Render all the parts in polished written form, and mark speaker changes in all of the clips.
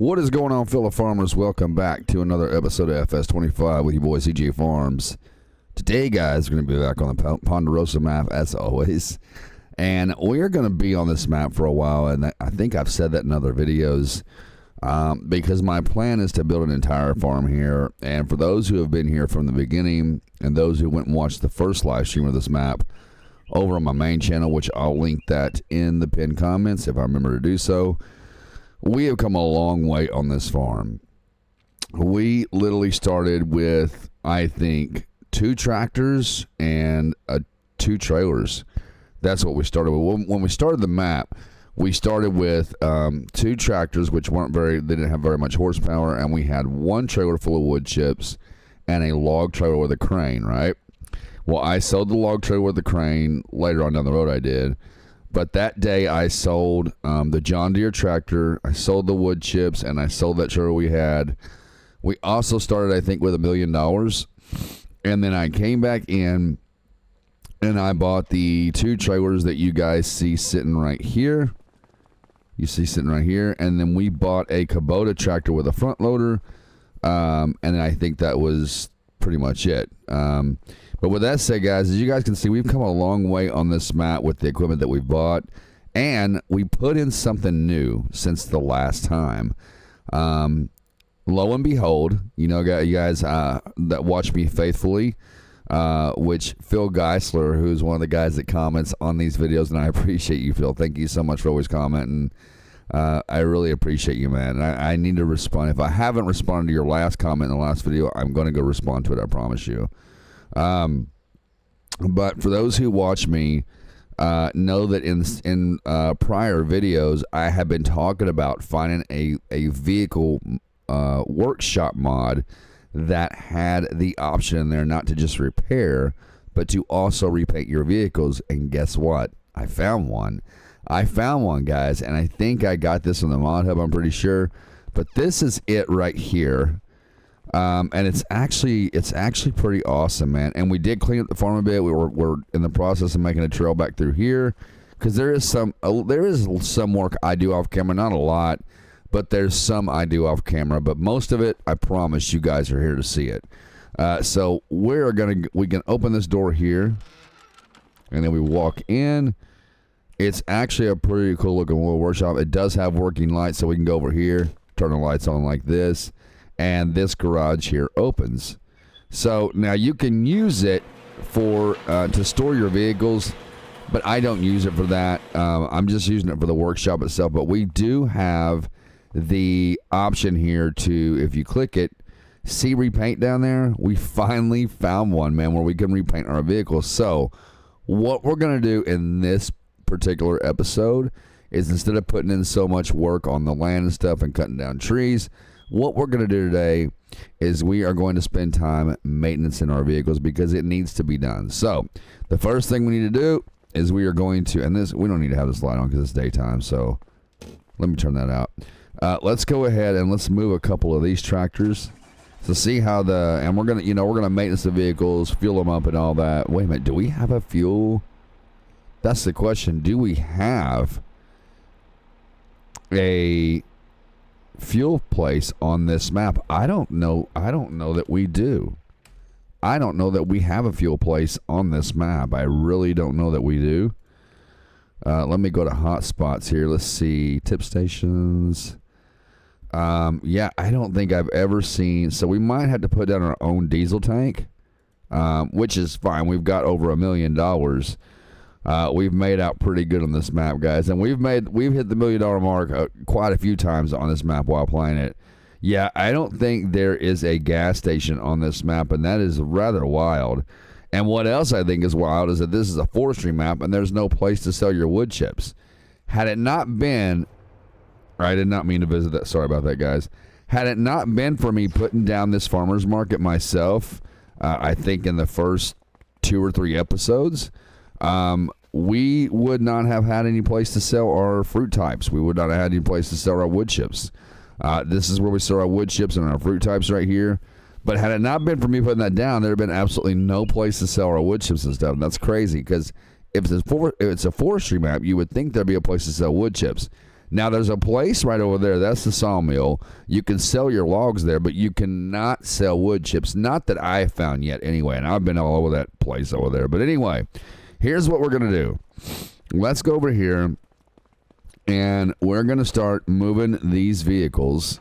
Speaker 1: What is going on, fellow farmers? Welcome back to another episode of FS25 with your boy cjfarms. Today, guys, we're going to be back on the Ponderosa map as always. And we're going to be on this map for a while, and I think I've said that in other videos, because my plan is to build an entire farm here. And for those who have been here from the beginning, and those who went and watched the first live stream of this map over on my main channel, which I'll link that in the pinned comments if I remember to do so, we have come a long way on this farm. We literally started with, I think, 2 tractors and 2 trailers. That's what we started with. When we started the map, we started with 2 tractors, which they didn't have very much horsepower, and we had 1 trailer full of wood chips and a log trailer with a crane, right? Well, I sold the log trailer with the crane. Later on down the road I did. But that day I sold the John Deere tractor, I sold the wood chips, and I sold that trailer we had. We also started, I think, with $1 million. And then I came back in and I bought the 2 trailers that you guys see sitting right here. You see sitting right here. And then we bought a Kubota tractor with a front loader. And I think that was pretty much it. But with that said, guys, as you guys can see, we've come a long way on this map with the equipment that we've bought. And we put in something new since the last time. Lo and behold, you know, you guys that watch me faithfully, which Phil Geisler, who's one of the guys that comments on these videos, and I appreciate you, Phil. Thank you so much for always commenting. I really appreciate you, man. And I need to respond. If I haven't responded to your last comment in the last video, I'm going to go respond to it, I promise you. But for those who watch me, know that in prior videos, I have been talking about finding a vehicle workshop mod that had the option in there not to just repair, but to also repaint your vehicles. And guess what? I found one. Guys, and I think I got this on the mod hub, I'm pretty sure. But this is it right here. And it's actually pretty awesome, man. And we did clean up the farm a bit. We're in the process of making a trail back through here, because there is some work I do off camera, not a lot, but there's some I do off camera. But most of it, I promise, you guys are here to see it. So we can open this door here, and then we walk in. It's actually a pretty cool looking little workshop. It does have working lights, so we can go over here, turn the lights on like this. And this garage here opens. So now you can use it for to store your vehicles, but I don't use it for that. I'm just using it for the workshop itself. But we do have the option here to, if you click it, see repaint down there. We finally found one, man, where we can repaint our vehicles. So what we're going to do in this particular episode is, instead of putting in so much work on the land and stuff and cutting down trees, what we're going to do today is we are going to spend time maintenance in our vehicles, because it needs to be done. So the first thing we need to do is we are going to, and this, we don't need to have this light on because it's daytime, so let me turn that out. Let's go ahead and let's move a couple of these tractors to see how and we're going to maintenance the vehicles, fuel them up and all that. Wait a minute, do we have a fuel? That's the question. Do we have a fuel place on this map? I don't know that we do. I don't know that we have a fuel place on this map. I really don't know that we do. Let me go to hotspots here. Let's see, tip stations. Yeah, I don't think I've ever seen. So we might have to put down our own diesel tank, which is fine. We've got over $1 million. We've made out pretty good on this map, guys, and we've hit the $1 million mark quite a few times on this map while playing it. Yeah, I don't think there is a gas station on this map, and that is rather wild. And what else I think is wild is that this is a forestry map, and there's no place to sell your wood chips. Had it not been, I did not mean to visit that. Sorry about that, guys. Had it not been for me putting down this farmer's market myself, I think in the first 2 or 3 episodes, we would not have had any place to sell our fruit types. We would not have had any place to sell our wood chips. This is where we sell our wood chips and our fruit types right here. But had it not been for me putting that down, there would have been absolutely no place to sell our wood chips and stuff. And that's crazy, because if it's a forestry map, you would think there'd be a place to sell wood chips. Now, there's a place right over there. That's the sawmill. You can sell your logs there, but you cannot sell wood chips. Not that I have found yet anyway, and I've been all over that place over there. But anyway, here's what we're going to do. Let's go over here, and we're going to start moving these vehicles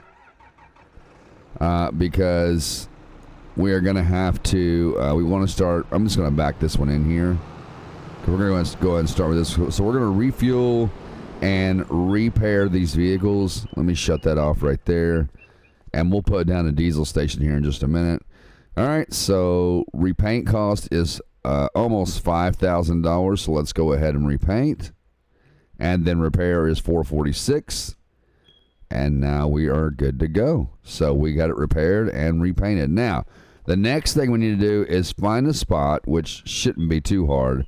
Speaker 1: because we are going to have to, we want to start, I'm just going to back this one in here. We're going to go ahead and start with this. So we're going to refuel and repair these vehicles. Let me shut that off right there. And we'll put down a diesel station here in just a minute. All right, so repaint cost is almost $5,000. So let's go ahead and repaint. And then repair is $446. And now we are good to go. So we got it repaired and repainted. Now, the next thing we need to do is find a spot, which shouldn't be too hard,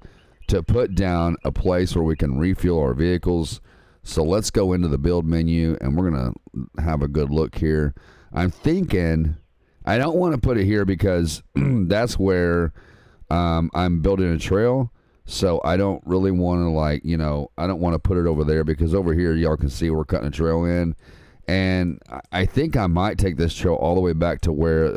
Speaker 1: to put down a place where we can refuel our vehicles. So let's go into the build menu, and we're going to have a good look here. I'm thinking, I don't want to put it here because that's where I'm building a trail. So I don't really want to I don't want to put it over there because over here y'all can see we're cutting a trail in. And I think I might take this trail all the way back to where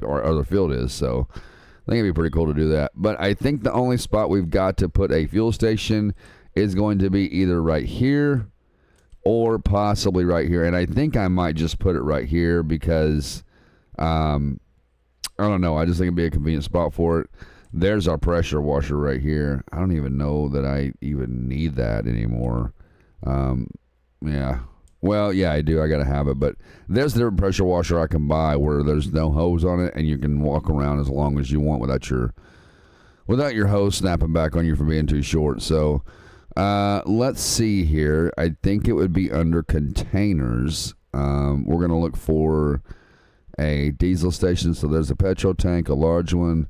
Speaker 1: our other field is. So I think it'd be pretty cool to do that. But I think the only spot we've got to put a fuel station is going to be either right here or possibly right here. And I think I might just put it right here because, I don't know. I just think it'd be a convenient spot for it. There's our pressure washer right here. I don't even know that I even need that anymore. Yeah. Well, yeah, I do. I got to have it. But there's the pressure washer I can buy where there's no hose on it, and you can walk around as long as you want without your hose snapping back on you for being too short. So let's see here. I think it would be under containers. We're going to look for a diesel station. So there's a petrol tank, a large one.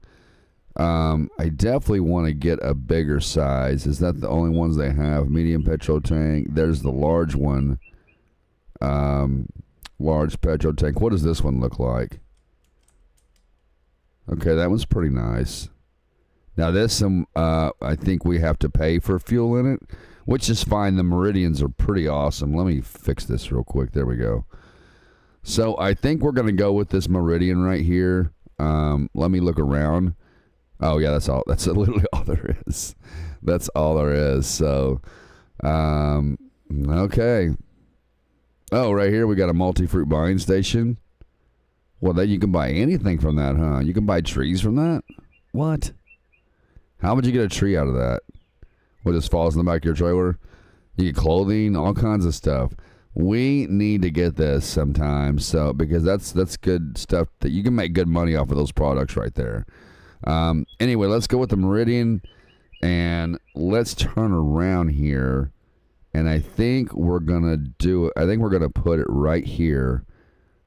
Speaker 1: I definitely want to get a bigger size. Is that the only ones they have? Medium petrol tank. There's the large one. Large petrol tank. What does this one look like? Okay, that one's pretty nice. Now this I think we have to pay for fuel in it, which is fine. The Meridians are pretty awesome. Let me fix this real quick. There we go. So I think we're going to go with this Meridian right here. Let me look around. Oh yeah, that's all. That's literally all there is. That's all there is. So, okay. Oh, right here we got a multi-fruit buying station. Well, then you can buy anything from that, huh? You can buy trees from that? What? How would you get a tree out of that? What, just falls in the back of your trailer? You get clothing, all kinds of stuff. We need to get this sometime, so because that's good stuff that you can make good money off of those products right there. Anyway, let's go with the Meridian, and let's turn around here. And I think we're going to do it. I think we're going to put it right here.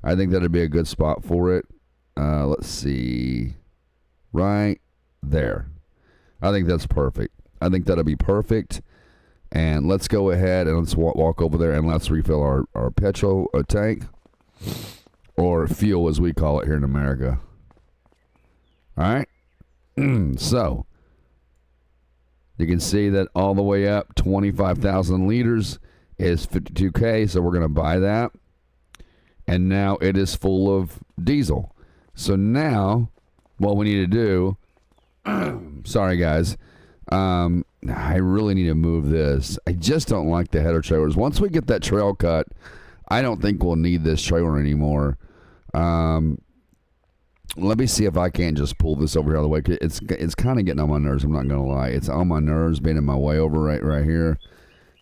Speaker 1: I think that'd be a good spot for it. Let's see. Right there. I think that's perfect. I think that'll be perfect. And let's go ahead and let's walk over there and let's refill our petrol tank. Or fuel as we call it here in America. All right. So you can see that all the way up 25,000 liters is $52K. So we're going to buy that. And now it is full of diesel. So now what we need to do, sorry guys, I really need to move this. I just don't like the header trailers. Once we get that trail cut, I don't think we'll need this trailer anymore. Let me see if I can't just pull this over here all the way. It's kind of getting on my nerves. I'm not gonna lie. It's on my nerves being in my way over right here.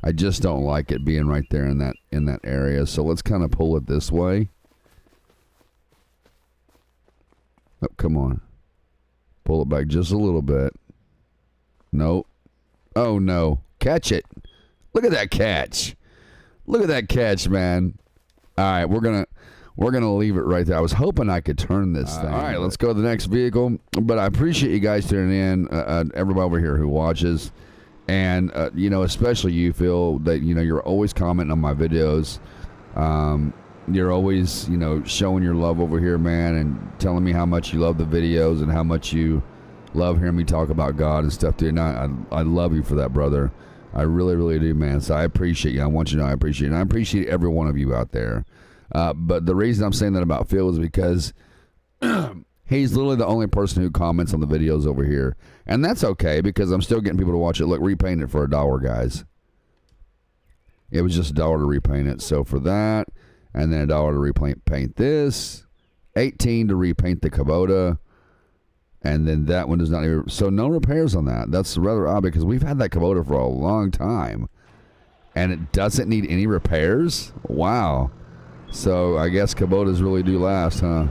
Speaker 1: I just don't like it being right there in that area. So let's kind of pull it this way. Oh, come on. Pull it back just a little bit. Nope. Oh no. Catch it. Look at that catch. Look at that catch, man. All right, we're gonna leave it right there. I was hoping I could turn this thing. All right, let's go to the next vehicle. But I appreciate you guys tuning in, everybody over here who watches, and especially you, Phil, that you're always commenting on my videos. You're always showing your love over here, man, and telling me how much you love the videos and how much you love hearing me talk about God and stuff, dude. And I love you for that, brother. I really, really do, man. So I appreciate you. I want you to know I appreciate you. And I appreciate every one of you out there. But the reason I'm saying that about Phil is because he's literally the only person who comments on the videos over here. And that's okay because I'm still getting people to watch it. Look, repaint it for $1, guys. It was just $1 to repaint it. So for that, and then $1 to repaint this, $18 to repaint the Kubota. And then that one does not even... So no repairs on that. That's rather odd because we've had that Kubota for a long time. And it doesn't need any repairs? Wow. So I guess Kubotas really do last, huh?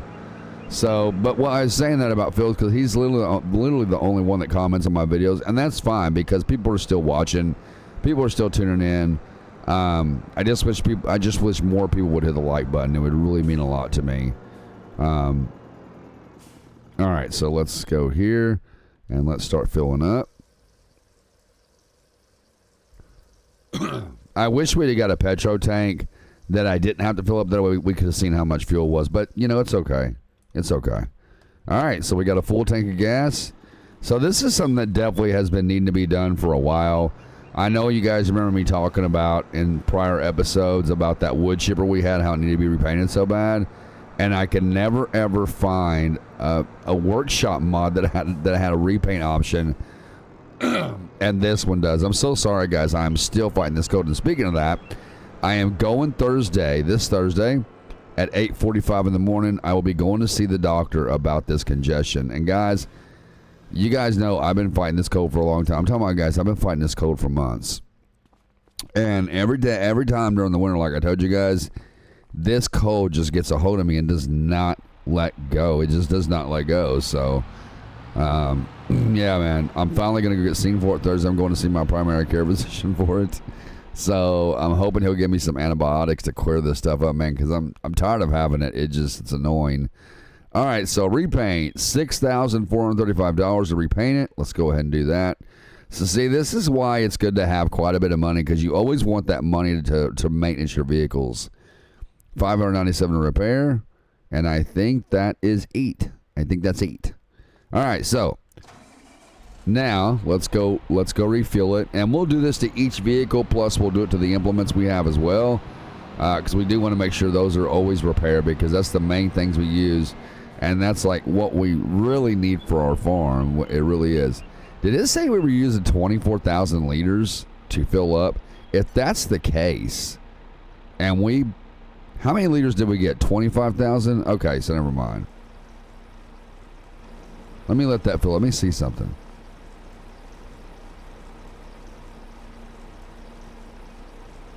Speaker 1: So, but what I was saying that about Phil is because he's literally the only one that comments on my videos. And that's fine because people are still watching. People are still tuning in. I just wish more people would hit the like button. It would really mean a lot to me. All right, so let's go here and let's start filling up. I wish we'd have got a petro tank that I didn't have to fill up. That way we could have seen how much fuel was. But, you know, it's okay. It's okay. All right, so we got a full tank of gas. So this is something that definitely has been needing to be done for a while. I know you guys remember me talking about in prior episodes about that wood chipper we had, how it needed to be repainted so bad. And I can never, ever find a workshop mod that had a repaint option. And this one does. I'm so sorry, guys. I'm still fighting this code. And speaking of that, I am going this Thursday, at 8:45 in the morning. I will be going to see the doctor about this congestion. And, guys, you guys know I've been fighting this cold for a long time. I'm talking about, guys, I've been fighting this cold for months. And every time during the winter, like I told you guys, this cold just gets a hold of me and does not let go. It just does not let go. So, yeah, man, I'm finally going to go get seen for it Thursday. I'm going to see my primary care physician for it. So I'm hoping he'll give me some antibiotics to clear this stuff up, man, because I'm tired of having it. It's annoying. All right, so repaint, $6,435 to repaint it. Let's go ahead and do that. So, see, this is why it's good to have quite a bit of money, because you always want that money to maintenance your vehicles. $597 to repair, and I think that is 8. I think that's 8. All right, so now let's go refuel it, and we'll do this to each vehicle, plus we'll do it to the implements we have as well, because we do want to make sure those are always repaired, because that's the main things we use, and that's like what we really need for our farm. It really is. Did it say we were using 24,000 liters to fill up? If that's the case, and how many liters did we get? 25,000? Okay, so never mind. Let me let that fill. Let me see something.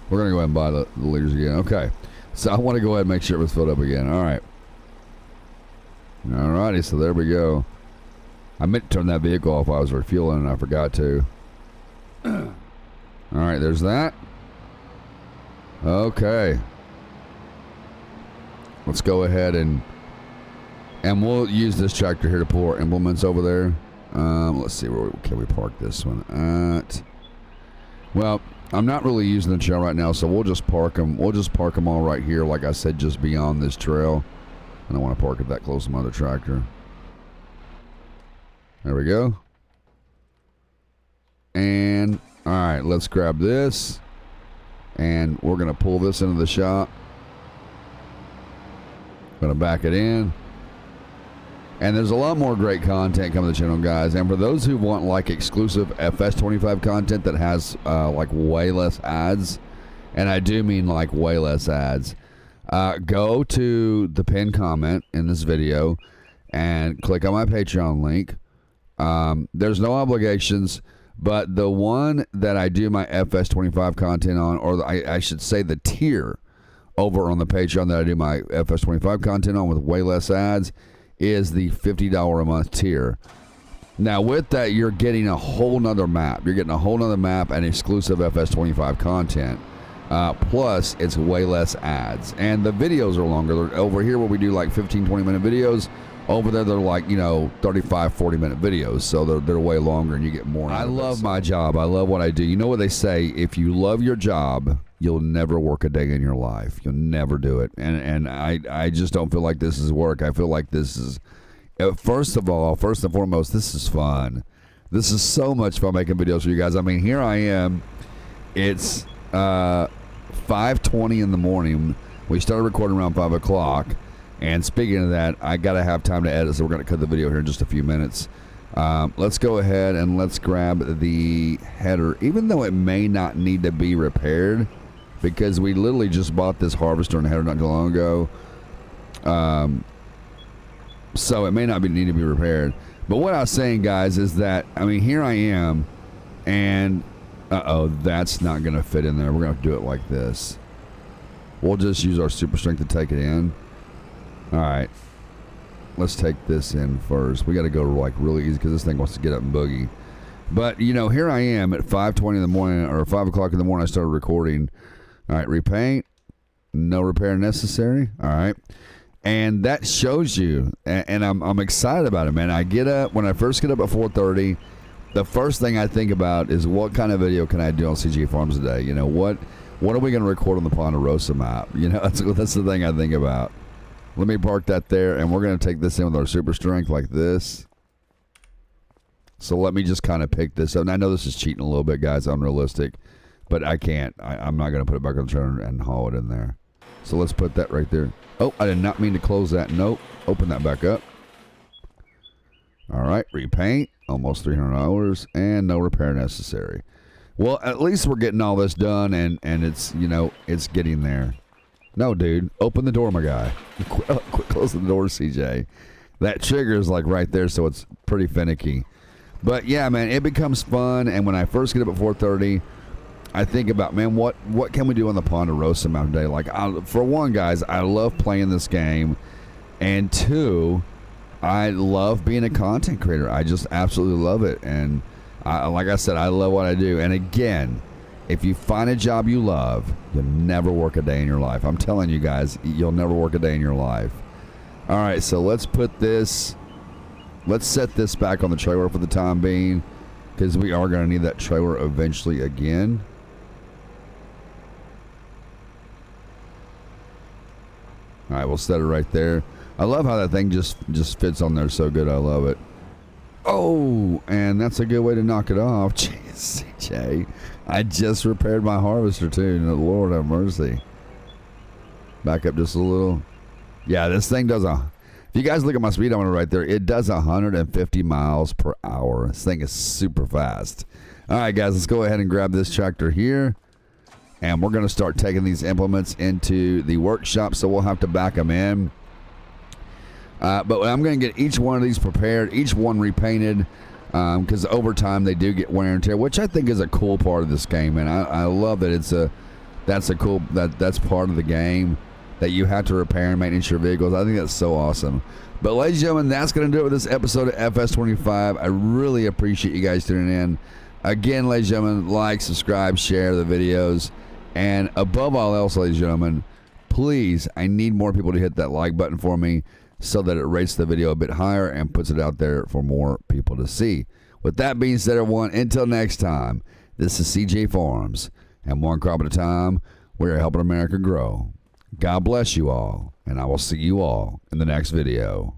Speaker 1: We're going to go ahead and buy the liters again. Okay. So I want to go ahead and make sure it was filled up again. All right. All righty. So there we go. I meant to turn that vehicle off while I was refueling, and I forgot to. All right. There's that. Okay. Let's go ahead and we'll use this tractor here to pull our implements over there. Let's see, where can we park this one at? Well, I'm not really using the trail right now, so we'll just park them. We'll just park them all right here, like I said, just beyond this trail. I don't want to park it that close to my other tractor. There we go. And, all right, let's grab this. And we're going to pull this into the shop. Going to back it in. And there's a lot more great content coming to the channel, guys. And for those who want like exclusive FS25 content that has like way less ads, and I do mean like way less ads, go to the pinned comment in this video and click on my Patreon link. There's no obligations, but the one that I do my FS25 content on, or I should say the tier over on the Patreon that I do my FS25 content on with way less ads, is the $50 a month tier. Now with that, you're getting a whole nother map. You're getting a whole nother map and exclusive FS25 content. Plus, it's way less ads. And the videos are longer. They're over here where we do like 15, 20-minute videos. Over there, they're like, 35, 40-minute videos. So they're way longer and you get more. I love my job. I love what I do. You know what they say? If you love your job, you'll never work a day in your life. You'll never do it. And I just don't feel like this is work. I feel like this is, first and foremost, this is fun. This is so much fun making videos for you guys. I mean, here I am. It's 5:20 in the morning. We started recording around 5 o'clock. And speaking of that, I got to have time to edit, so we're going to cut the video here in just a few minutes. Let's go ahead and let's grab the header, even though it may not need to be repaired, because we literally just bought this harvester and header not too long ago. So it may not need to be repaired. But what I was saying, guys, is that, I mean, here I am, and, that's not going to fit in there. We're going to do it like this. We'll just use our super strength to take it in. All right. Let's take this in first. We got to go like really easy because this thing wants to get up and boogie. But, you know, here I am at 5:20 in the morning, or 5 o'clock in the morning. I started recording. All right, repaint. No repair necessary. All right. And that shows you, and I'm excited about it, man. I get up, when I first get up at 4:30, the first thing I think about is what kind of video can I do on CJ Farms today? You know, what are we going to record on the Ponderosa map? You know, that's the thing I think about. Let me park that there, and we're going to take this in with our super strength like this. So let me just kind of pick this up. And I know this is cheating a little bit, guys, unrealistic, but I can't. I'm not going to put it back on the trailer and haul it in there. So let's put that right there. Oh, I did not mean to close that. Nope. Open that back up. All right, repaint. Almost $300, and no repair necessary. Well, at least we're getting all this done, and it's, you know, it's getting there. No, dude. Open the door, my guy. Quit closing the door, CJ. That trigger is like right there, so it's pretty finicky. But, yeah, man, it becomes fun. And when I first get up at 4:30, I think about, man, what can we do on the Ponderosa map today? Like, for one, guys, I love playing this game. And two, I love being a content creator. I just absolutely love it. And like I said, I love what I do. And, again, if you find a job you love, you'll never work a day in your life. I'm telling you guys, you'll never work a day in your life. All right, so let's set this back on the trailer for the time being, because we are going to need that trailer eventually again. All right, we'll set it right there. I love how that thing just fits on there so good. I love it. Oh, and that's a good way to knock it off. Jeez, CJ. I just repaired my harvester too. Lord have mercy. Back up just a little. Yeah, this thing does if you guys look at my speedometer right there, it does 150 miles per hour. This thing is super fast. All right, guys, let's go ahead and grab this tractor here. And we're going to start taking these implements into the workshop, so we'll have to back them in. But I'm going to get each one of these prepared, each one repainted, because over time they do get wear and tear, which I think is a cool part of this game. And I love that that's part of the game, that you have to repair and maintenance your vehicles. I think that's so awesome. But ladies and gentlemen, that's going to do it with this episode of FS25. I really appreciate you guys tuning in. Again, ladies and gentlemen, like, subscribe, share the videos. And above all else, ladies and gentlemen, please, I need more people to hit that like button for me, so that it rates the video a bit higher and puts it out there for more people to see. With that being said, everyone, until next time, this is CJ Farms, and one crop at a time, we are helping America grow. God bless you all, and I will see you all in the next video.